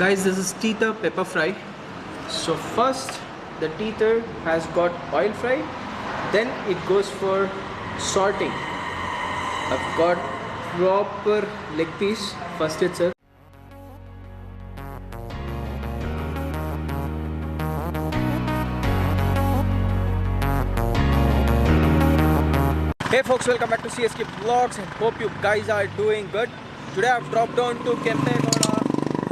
Guys, this is teether pepper fry. So first the teether has got oil fry, then it goes for salting. I've got proper leg piece first itself. Hey folks, welcome back to CSK Vlogs and hope you guys are doing good. Today I've dropped down to Kempegoda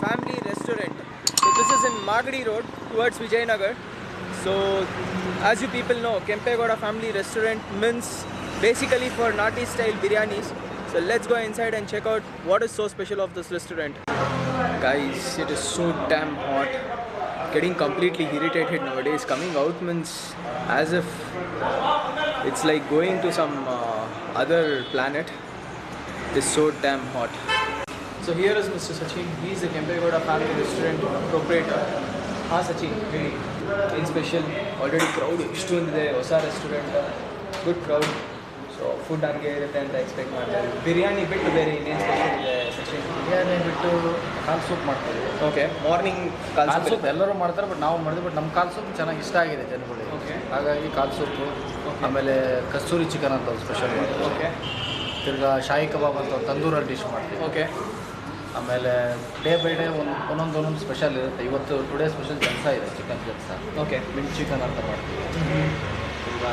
Family Restaurant. So this is in Magadi Road towards Vijayanagar. So as you people know, Kempegoda Family Restaurant means basically for Nati style biryanis. So let's go inside and check out what is so special of this restaurant. Guys, it is so damn hot. Getting completely irritated nowadays. Coming out means as if it's like going to some other planet. It's so damn hot. So here is Mr. Sachin. He is the Kempegoda Family Restaurant proprietor. Ha Sachin, in special. Already crowd ishtondide hosa restaurant. Good crowd. So food hಂಗೆ ಇರುತ್ತೆ ಅಂತ expect ಮಾಡ್ತಾರೆ. ಬಿರಿಯಾನಿ ಬಿಟ್ಟು ಬೇರೆ ಇನ್ನೇನು special ಇದೆ ಸಚಿನ್? ಬಿರಿಯಾನಿ ಬಿಟ್ಟು ಕಾಲ್ soup ಮಾಡ್ತೀವಿ. Okay, morning ಕಾಲ್ soup ಎಲ್ಲರೂ ಮಾಡ್ತಾರೆ, ಬಟ್ ನಾವು ಮಾಡಿದ್ವಿ. ಬಟ್ ನಮ್ಮ ಕಾಲ್ ಸೂಪ್ ಚೆನ್ನಾಗಿ ಇಷ್ಟ ಆಗಿದೆ ಜನಗಳಿಗೆ. ಓಕೆ, ಹಾಗಾಗಿ ಕಾಲ್ ಸೂಪು. ಆಮೇಲೆ ಕಸ್ತೂರಿ ಚಿಕನ್ ಅಂತ ಒಂದು ಸ್ಪೆಷಲ್ ಮಾಡ್ತೀವಿ. ಓಕೆ. ತಿರ್ಗಾ ಶಾಹಿ ಕಬಾಬ್ ಅಂತ ಒಂದು ತಂದೂರಲ್ಲಿ ಡಿಶ್ ಮಾಡ್ತೀವಿ. ಓಕೆ. ಆಮೇಲೆ ಡೇ ಬೈ ಡೇ ಒಂದೊಂದು ಸ್ಪೆಷಲ್ ಇರುತ್ತೆ. ಇವತ್ತು ಟುಡೇ ಸ್ಪೆಷಲ್ ಜಲ್ಸ ಇದೆ, chicken Jalsa. Okay. Mint chicken ಅಂತ ಮಾಡ್ತೀವಿ. ಈಗ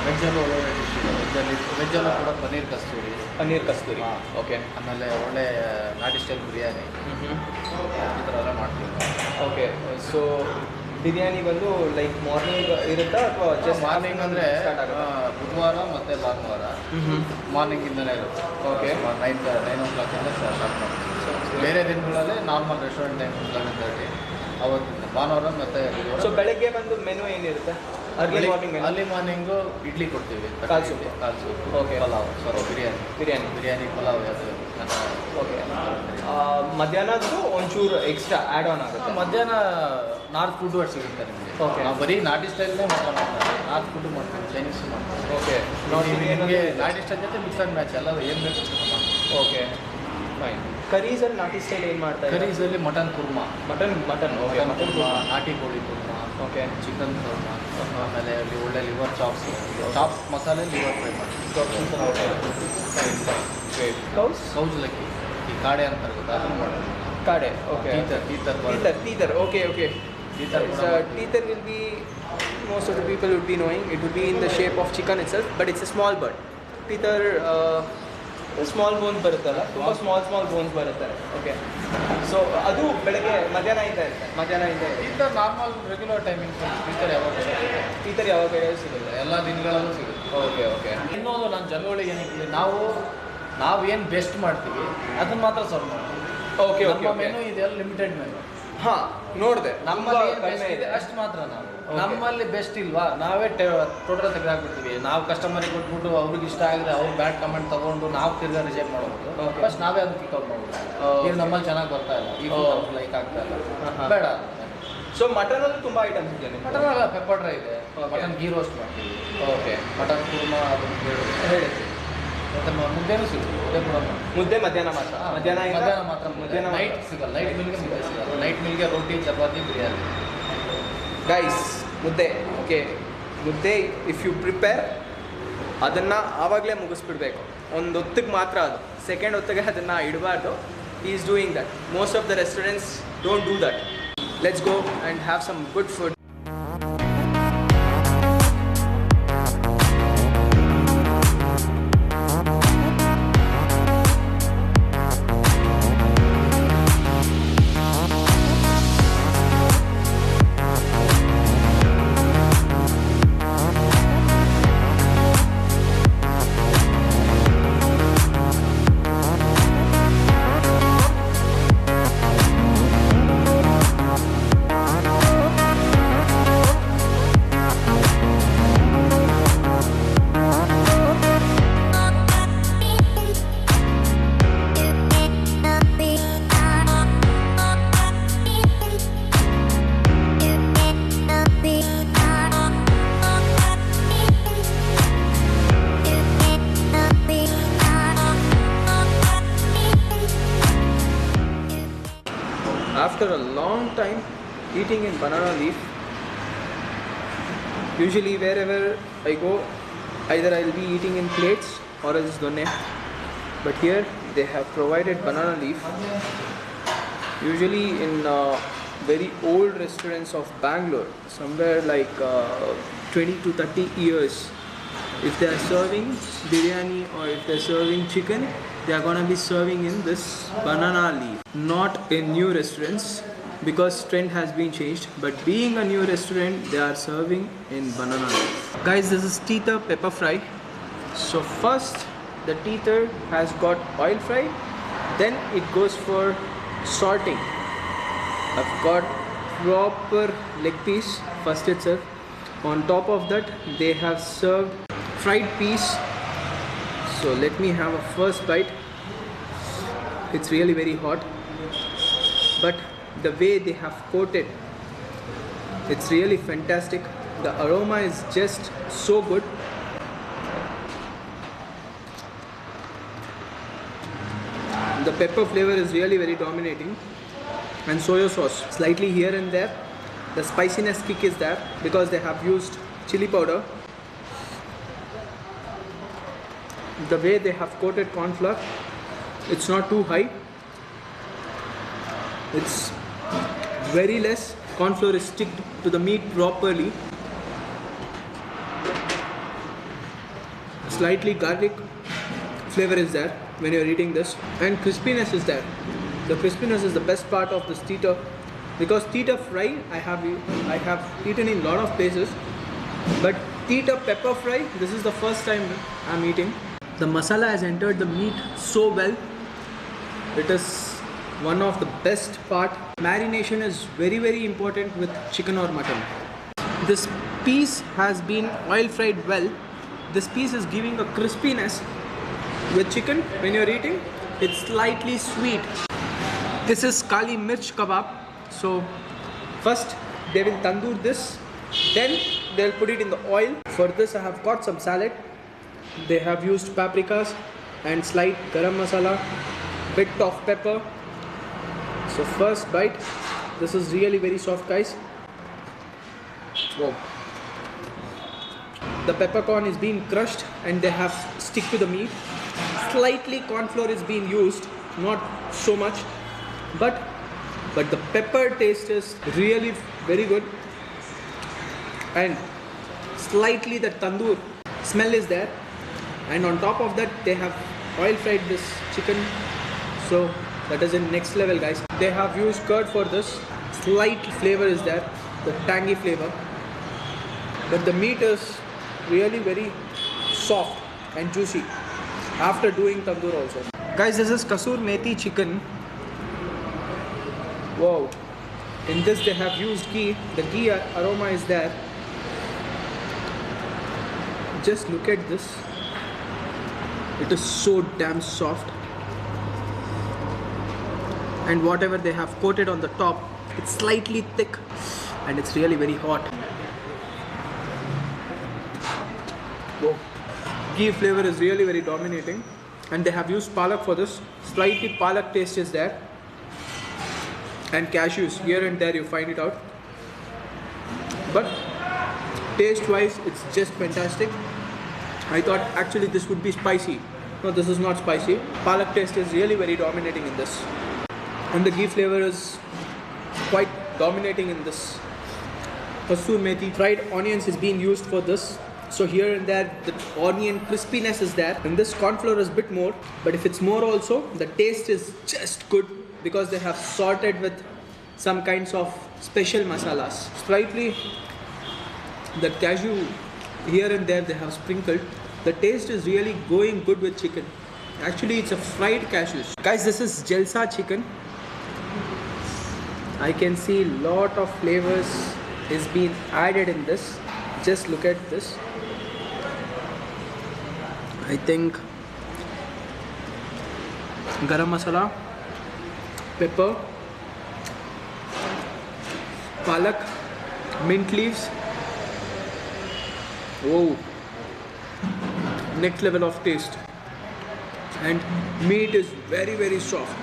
ವೆಜ್ಜಲ್ಲೂ ಒಳ್ಳೊಳ್ಳೆ ಡಿಶ್ ಇದೆ. ವೆಜ್ಜಲ್ಲೂ ಕೂಡ ಪನ್ನೀರ್ ಕಸ್ತೂರಿ. ಓಕೆ. ಆಮೇಲೆ ಒಳ್ಳೆ ನಾಟಿ ಸ್ಟೈಲ್ ಬಿರಿಯಾನಿ ಈ ಥರ ಎಲ್ಲ ಮಾಡ್ತೀವಿ. ಓಕೆ. ಸೊ ಬಿರಿಯಾನಿ ಬಂದು ಲೈಕ್ ಮಾರ್ನಿಂಗ್ ಇರುತ್ತಾ ಅಥವಾ ಜಸ್ಟ್ ಮಾರ್ನಿಂಗ್ ಅಂದರೆ ಬುಧವಾರ ಮತ್ತು ಭಾನುವಾರ ಮಾರ್ನಿಂಗಿಂದನೇ ಇರುತ್ತೆ. ಓಕೆ. 9 o'clock ಸ್ಟಾರ್ಟ್ ಮಾಡ್ತೀವಿ. ಬೇರೆ ದಿನಗಳಲ್ಲಿ ನಾರ್ಮಲ್ ರೆಸ್ಟೋರೆಂಟ್ ಟೈಮ್ 11:30 ಅವತ್ತಿಂದ ಭಾನುವಾರ ಮತ್ತು ಸೊ ಬೆಳಗ್ಗೆ ಬಂದು ಮೆನು ಏನಿರುತ್ತೆ? ಅರ್ಲಿ ಮಾರ್ನಿಂಗು ಇಡ್ಲಿ ಕೊಡ್ತೀವಿ, ಕಾಲ್ ಸೂಪ್. ಓಕೆ. ಪಲಾವ್, ಬಿರಿಯಾನಿ ಪಲಾವ್ ಅದು. ಓಕೆ. ಮಧ್ಯಾಹ್ನದ್ದು ಒಂಚೂರು ಎಕ್ಸ್ಟ್ರಾ ಆ್ಯಡ್ ಆನ್ ಆಗುತ್ತೆ. ಮಧ್ಯಾಹ್ನ ನಾರ್ತ್ ಫುಡ್ ಸಿಗುತ್ತೆ ನಿಮಗೆ. ಓಕೆ. ನಾವು ಬರೀ ನಾಟಿ ಸ್ಟೈಲ್ನೇ ಮಾಡ್ತಾರೆ. ನಾರ್ತ್ ಫುಡ್ ಮಾಡ್ತೀವಿ, ಚೈನೀಸ್ ಮಾಡ್ತೀವಿ. ಓಕೆ. ನಿಮಗೆ ನಾಟಿ ಸ್ಟೈಲ್ ಜೊತೆ ಮಿಕ್ಸ್ ಆ್ಯಂಡ್ ಮ್ಯಾಚ್ ಎಲ್ಲ ಏನು ಬೇಕು ಮಾಡ್ತೀವಿ. Okay, fine. ಕರೀಸಲ್ಲಿ ನಾಟಿ ಸ್ಟೈಲ್ ಏನು ಮಾಡ್ತಾರೆ? ಕರೀಸಲ್ಲಿ mutton kurma. Mutton okay. Mutton kurma, ನಾಟಿ ಕೋಳಿ ಕುರ್ಮಾ. ಓಕೆ. ಚಿಕನ್ ಕುರ್ಮಾ. ಆಮೇಲೆ ಅಲ್ಲಿ ಒಳ್ಳೆ ಲಿವರ್ ಚಾಪ್ಸ್ ಮಸಾಲೆ ಲಿವರ್ ಫ್ರೈ ಮಾಡ್ತೀವಿ. ಕೌಜ್ ಲಕ್ಕಿ, ಈ ಕಾಡೆ ಅಂತಾರೆ ಗೊತ್ತಾ, ಅದನ್ನು ಮಾಡ್ತೀವಿ. ಕಾಡೆ. Okay. Teether. Okay. Teether will be, most of the people would be knowing, it would be in the shape of chicken itself, but it's a small bird. Teether small bones ಬರುತ್ತಲ್ಲ, ತುಂಬ small bones ಬರುತ್ತೆ. Okay. So ಅದು ಬೆಳಗ್ಗೆ ಮಧ್ಯಾಹ್ನ ಟೀತರ್ normal regular timing. ಟೀತರ್ ಯಾವಾಗ ಸಿಗುತ್ತೆ? ಎಲ್ಲ ದಿನಗಳಲ್ಲೂ ಸಿಗುತ್ತೆ. ಓಕೆ. ಇನ್ನೊಂದು ನಾನು ಜನಗಳಿಗೆ ಏನಿಲ್ಲ, ನಾವೇನು ಬೆಸ್ಟ್ ಮಾಡ್ತೀವಿ ಅದನ್ನ ಮಾತ್ರ ಸರ್ವ್ ಮಾಡ್ತೀವಿ. ಓಕೆ. ನಮ್ಮ ಮೆನು ಇದೆಲ್ಲ ಲಿಮಿಟೆಡ್ ಮೆನು. ಹಾಂ, ನೋಡಿದೆ. ನಮ್ಮಲ್ಲಿ ಕಡಿಮೆ ಇದೆ ಅಷ್ಟು ಮಾತ್ರ. ನಾವು ನಮ್ಮಲ್ಲಿ ಬೆಸ್ಟ್ ಇಲ್ವಾ, ನಾವೇ ಟೋಟಲ್ ತೆಗೆದಾಕ್ಬಿಡ್ತೀವಿ. ನಾವು ಕಸ್ಟಮರಿಗೆ ಕೊಟ್ಬಿಟ್ಟು ಅವ್ರಿಗೆ ಇಷ್ಟ ಆಗಿದೆ, ಅವ್ರು ಬ್ಯಾಡ್ ಕಮೆಂಟ್ ತೊಗೊಂಡು ನಾವು ತಿರ್ಗಾ ರಿಜೆಕ್ಟ್ ಮಾಡ್ಬೋದು. ಫಸ್ಟ್ ನಾವೇ ಅದನ್ನ ಪಿಕಪ್ ಮಾಡ್ಬೋದು. ಈಗ ನಮ್ಮಲ್ಲಿ ಚೆನ್ನಾಗಿ ಬರ್ತಾ ಇಲ್ಲ, ಈಗ ಲೈಕ್ ಆಗ್ತಾ ಇಲ್ಲ, ಬೇಡ. ಸೊ ಮಟನಲ್ಲಿ ತುಂಬ ಐಟಮ್ಸ್ ಇದೆ. ಮಟನ್ ಅಲ್ಲ, ಪೆಪ್ಪರ್ ಡ್ರೈ ಇದೆ, ಮಟನ್ ಗೀ ರೋಸ್ಟ್ ಮಾಡ್ತೀವಿ. ಓಕೆ. ಮಟನ್ ಕುರ್ಮಾ ಅದನ್ನು ಹೇಳಿದ್ವಿ. ಮತ್ತು ಮುದ್ದೆನೂ ಸಿಗುತ್ತೆ. ಮುದ್ದೆ ಮಧ್ಯಾಹ್ನ ಮಾತ್ರ. ಮಧ್ಯಾಹ್ನ ನೈಟ್ ಸಿಗಲ್ಲ. ನೈಟ್ ಮಿಲ್ಗೆ ಮುದ್ದೆ ಸಿಗಲ್ಲ. ನೈಟ್ ಮಿಲ್ಗೆ ರೋಟಿ, ಚಪಾತಿ, ಬಿರಿಯಾನಿ. ಗೈಸ್, ಮುದ್ದೆ. ಓಕೆ. ಮುದ್ದೆ ಇಫ್ ಯು ಪ್ರಿಪೇರ್ ಅದನ್ನು ಆವಾಗಲೇ ಮುಗಿಸ್ಬಿಡ್ಬೇಕು. ಒಂದು ಹೊತ್ತಿಗೆ ಮಾತ್ರ, ಅದು ಸೆಕೆಂಡ್ ಹೊತ್ತಿಗೆ ಅದನ್ನು ಇಡಬಾರ್ದು. Is doing that. Most of the restaurants don't do that. Let's go and have some good food. a long time eating in banana leaf. Usually wherever I go, either I'll be eating in plates or else donne. But here they have provided banana leaf. Usually in very old restaurants of Bangalore, somewhere like 20 to 30 years, if they are serving biryani or if they are serving chicken, they are gonna be serving in this banana leaf. Not in new restaurants because trend has been changed, but being a new restaurant, they are serving in banana leaf. Guys, this is teether pepper fry. So first the teether has got oil fry, then it goes for salting. I've got proper leg piece first itself. On top of that they have served fried peas. So let me have a first bite. It's really very hot, but the way they have coated, it's really fantastic. The aroma is just so good. The pepper flavor is really very dominating, and soya sauce slightly here and there. The spiciness kick is there because they have used chili powder. The way they have coated corn flour, it's not too high, it's very less. Corn flour is sticked to the meat properly. Slightly garlic flavor is there when you're eating this, and crispiness is there. The crispiness is the best part of this teether, because teether fry I have eaten in lot of places, but teether pepper fry, this is the first time I'm eating. The masala has entered the meat so well. It is one of the best part. Marination is very very important with chicken or mutton. This piece has been oil fried well. This piece is giving a crispiness. With chicken, when you're eating, it's slightly sweet. This is Kali Mirch kebab. So first they will tandoor this, then they'll put it in the oil. For this I have got some salad. They have used paprikas and slight garam masala, bit of pepper. So first bite, this is really very soft, guys. Wow. The peppercorn is being crushed and they have stick to the meat. Slightly corn flour is being used, not so much, but the pepper taste is really very good, and slightly the tandoor smell is there, and on top of that they have oil fried this chicken. So that is in next level, guys. They have used curd for this. Slight flavor is there, the tangy flavor, but the meat is really very soft and juicy after doing tandoor also. Guys, this is Kasur Methi chicken. Wow. In this they have used ghee. The ghee aroma is there. Just look at this. It is so damn soft. And whatever they have coated on the top, it's slightly thick and it's really very hot. Whoa. Ghee flavor is really very dominating, and they have used palak for this. Slightly palak taste is there, and cashews here and there you find it out, but taste wise it's just fantastic. I thought actually this would be spicy. No, this is not spicy. Palak taste is really very dominating in this, and the ghee flavor is quite dominating in this. Kasur methi, fried onions is being used for this. So here and there the onion crispiness is there, and this corn flour is a bit more, but if it's more also, the taste is just good because they have sorted with some kinds of special masalas. Slightly the cashew here and there they have sprinkled. The taste is really going good with chicken. Actually it's a fried cashews. Guys, this is Jalsa chicken. I can see lot of flavors is being added in this. Just look at this. I think garam masala, pepper, palak, mint leaves. Whoa, next level of taste, and meat is very very soft.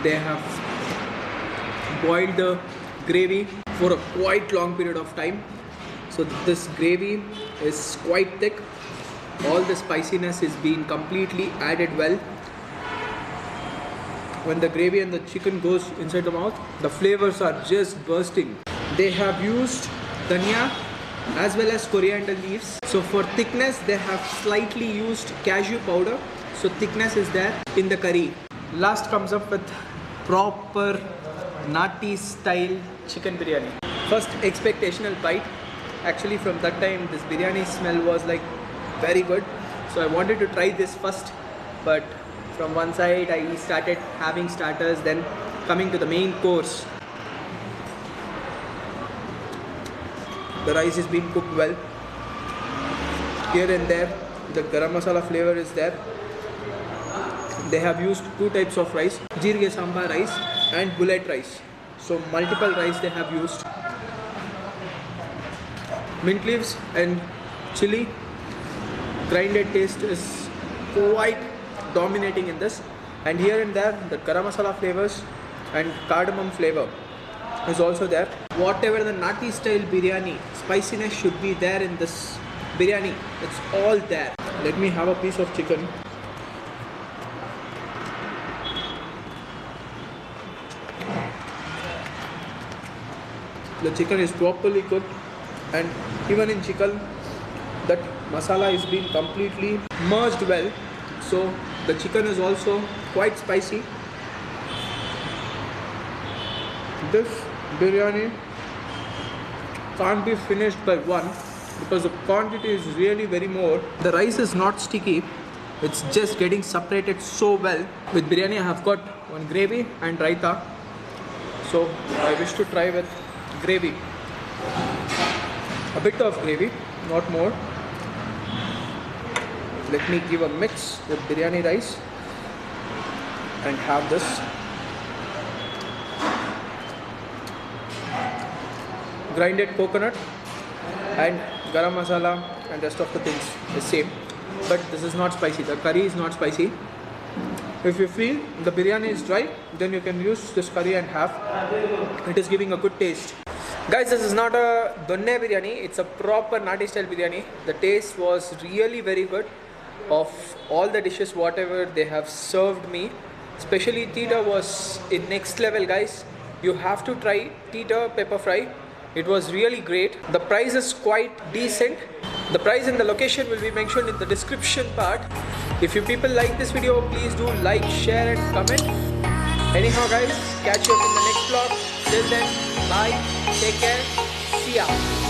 They have boiled the gravy for a quite long period of time. So this gravy is quite thick. All the spiciness is being completely added well. When the gravy and the chicken goes inside the mouth, the flavors are just bursting. They have used dhania as well as coriander leaves. So for thickness, they have slightly used cashew powder. So thickness is there in the curry. Last comes up with proper nati style chicken biryani. First expectational bite. Actually from that time this biryani smell was like very good. So I wanted to try this first. But from one side I started having starters, then coming to the main course. The rice is being cooked well. Here and there the garam masala flavor is there. They have used two types of rice, jirge sambar rice and bullet rice. So multiple rice they have used. Mint leaves and chili grinded taste is quite dominating in this, and here and there the garam masala flavors and cardamom flavor is also there. Whatever the nati style biryani spiciness should be there in this biryani, it's all there. Let me have a piece of chicken. The chicken is properly cooked, and even in chicken that masala is being completely merged well. So the chicken is also quite spicy. This biryani can't be finished by one because the quantity is really very more. The rice is not sticky, it's just getting separated so well. With biryani I have got one gravy and raita, so I wish to try with gravy. A bit of gravy, not more. Let me give a mix with biryani rice and have this. Grinded coconut and garam masala and rest of the things is same, but this is not spicy. The curry is not spicy. If you feel the biryani is dry, then you can use this curry and have. It is giving a good taste. Guys, this is not a donne biryani, it's a proper nati style biryani. The taste was really very good. Of all the dishes whatever they have served me, especially Tita was in next level, guys. You have to try Tita pepper fry. It was really great. The price is quite decent. The price and the location will be mentioned in the description part. If you people like this video, please do like, share and comment. Anyhow guys, catch you up in the next vlog. Till then, bye, take care, see ya.